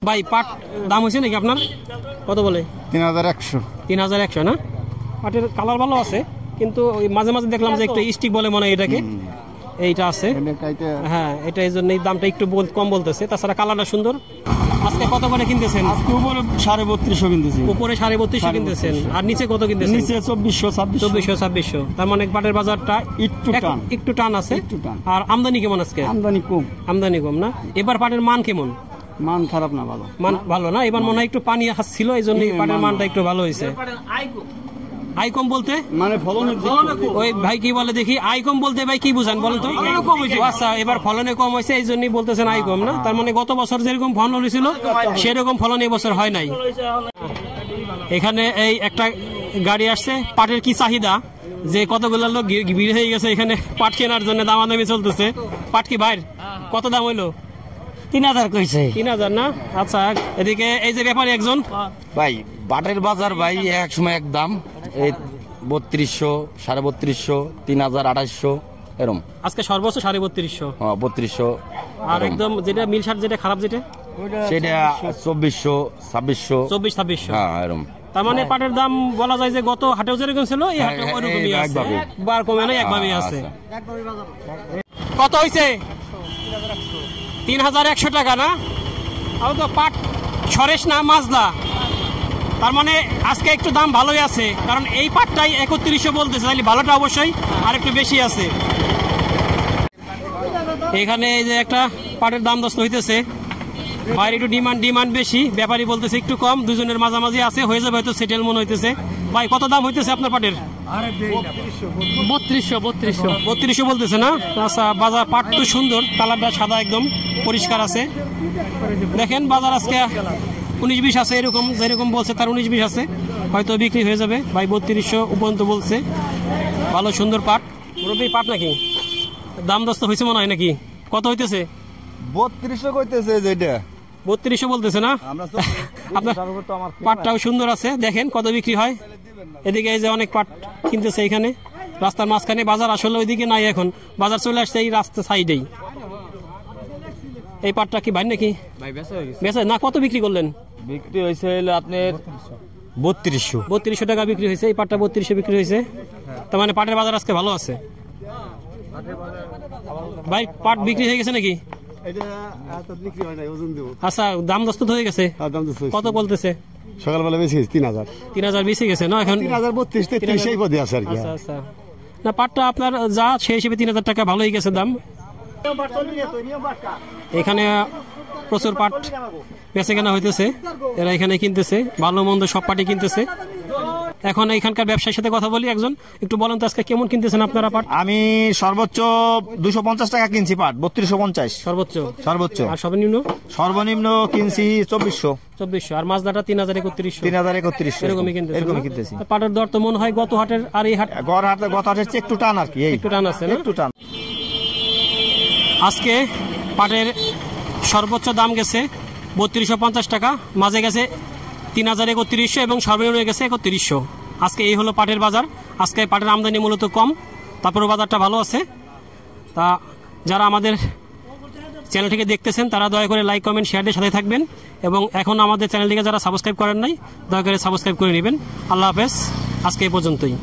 ভাই পাট দাম হয়েছে নাকি আপনার? কত বলে? 3100। 3100 না? পাটের কালার ভালো আছে, কিন্তু ওই মাঝে মাঝে দেখলাম যে একটু স্টিক বলে মনে হয় এটাকে, এইটা আছে। হ্যাঁ, এটা এই জন্য দামটা একটু কম বলতেছে, তাছাড়া কালারটা সুন্দর। আজকে কত করে কিনতেছেন? আজকে উপরে 3250 কিনতেছি। উপরে 3250 কিনতেছেন, আর নিচে কত কিনতেছেন? নিচে 2400 তার মানে পাটের বাজারটা একটু টান আছে। আর আমদানি কেমন আজকে? আমদানি কম না? এবার পাটের মান কেমন? মান খারাপ না, ভালো। মান ভালো না? এবার মনে হয় একটু পানি ছিল, এই জন্য পাটের মানটা একটু ভালো হয়েছে। আই কম বলতে মানে ফলনের ওই ভাই কি বলে দেখি, আই কম বলতে ভাই কি বুঝান বলেন তো? আচ্ছা, এবার ফলনে কম হয়েছে এই জন্যই বলতেছেন আই কম না? তার মানে গত বছর যেরকম ফলন হয়েছিল সেরকম ফলন এই বছর হয় নাই। এখানে এই একটা গাড়ি আসছে, পাটের কি চাহিদা যে কতগুলো লোক ভিড় হয়ে গেছে এখানে পাট কেনার জন্য, দামাদামি চলতেছে। পাট কি ভাই কত দাম হইলো? 3000 কইছে। 3000 না? আচ্ছা, এদিকে এই যে ব্যাপারী একজন। ভাই পাটের বাজার ভাই এক সময় এক দাম, এই 3200, 3250, 3000, 2800 এরকম। আজকে সর্বোচ্চ 3250। হ্যাঁ, 3200। আর একদম যেটা মিল শার্ট, যেটা খারাপ, যেটা সেটা 2400, 2600, 2400। হ্যাঁ এরকম। তার মানে পাটের দাম বলা যায় যে গত হাটেও যেরকম ছিল এই হাটেও ওইরকমই আছে, বার কমে না, একভাবেই আছে। কত হইছে? 3100 টাকা না? আর তো পাট সরেশ না মাজলা, তার মানে আজকে একটু দাম ভালোই আছে, কারণ এই পাটটাই 3100 বলতেছে, তাহলে ভালোটা অবশ্যই আর একটু বেশি আছে। এখানে এই যে একটা পাটের দাম দস্ত হইতেছে, বাইরে একটু ডিমান্ড বেশি, ব্যাপারী বলতেছে একটু কম, দুজনের মাঝামাঝি আছে, হয়ে যাবে হয়তো, সেটেল মনে হইতেছে। ভাই কত দাম হইতেছে আপনার পাটের? 3200 বলতেছে না? আচ্ছা, বাজার পাট তো সুন্দর, কালারটা সাদা একদম পরিষ্কার আছে। দেখেন বাজার আজকে 19-20 আছে, এরকম যেরকম বলছে তার 19-20 আছে, হয়তো বিক্রি হয়ে যাবে। ভাই 3200 উপরন্ত বলছে, ভালো সুন্দর পাট। মুরব্বী পাট নাকি দাম দস্ত হয়েছে মনে হয় নাকি? কত হইতেছে? 3200 কইতেছে যেটা। 3200 বলতেছে না? আপনার পাটটাও সুন্দর আছে, দেখেন কত বিক্রি হয়। এদিকে এই যে অনেক পাট কিনতেছে এখানে, রাস্তার মাঝখানে বাজার, আসলে ওইদিকে নাই, এখন বাজার চলে আসছে এই রাস্তা সাইডেই। এই পাটটা কি ভাই নাকি? বেচা না? কত বিক্রি করলেন? বিক্রি হয়েছে আপনার 3200 টাকা বিক্রি হয়েছে। এই পাটটা 3200 বিক্রি হয়েছে, তার মানে পাটের বাজার আজকে ভালো আছে। ভাই পাট বিক্রি হয়ে গেছে নাকি? আচ্ছা, দাম দস্ত হয়ে গেছে? কত বলতেছে? সকালবেলা বেশি 3000 বেশি গেছে না? এখন 3032-33 সেই পদে আছে আর কি। আচ্ছা আচ্ছা, না পাটটা আপনার যা সেই হিসেবে 3000 টাকা ভালোই গেছে দাম। এখানে প্রচুর পাট বেচে কেনা হইতেছে, এরা এখানে কিনতেছে, ভালো মন্দ সব পাটই কিনতেছে। এখন এখানকার ব্যবসায়ীর সাথে কথা বলি, একজন একটু বলেন তো আজকে কেমন কিনতেছেন আপনারা পাট? আমি সর্বোচ্চ 250 টাকা কিনছি পাট, 3250 সর্বোচ্চ। আর সর্বনিম্ন কিনছি 2400। আর মাজদাটা 3031 এরকমই কিনতেছি। পাটের দর তো মনে হয় গত হাটের আর এই হাট, গত হাটের চেয়ে একটু টান আর কি, একটু টান আছে না? একটু টান। আজকে পাটের সর্বোচ্চ দাম গেছে 3250 টাকা, মাঝে গেছে 3031 এবং সর্বনিম্ন গেছে 3100। আজকে এই হলো পাটের বাজার। আজকে পাটের আমদানি মূলত কম, তারপরেও বাজারটা ভালো আছে। তা যারা আমাদের চ্যানেলটিকে দেখতেছেন তারা দয়া করে লাইক, কমেন্ট, শেয়ারের সাথে থাকবেন, এবং এখন আমাদের চ্যানেলটিকে যারা সাবস্ক্রাইব করেন নাই দয়া করে সাবস্ক্রাইব করে নেবেন। আল্লাহ হাফেজ, আজকে এই পর্যন্তই।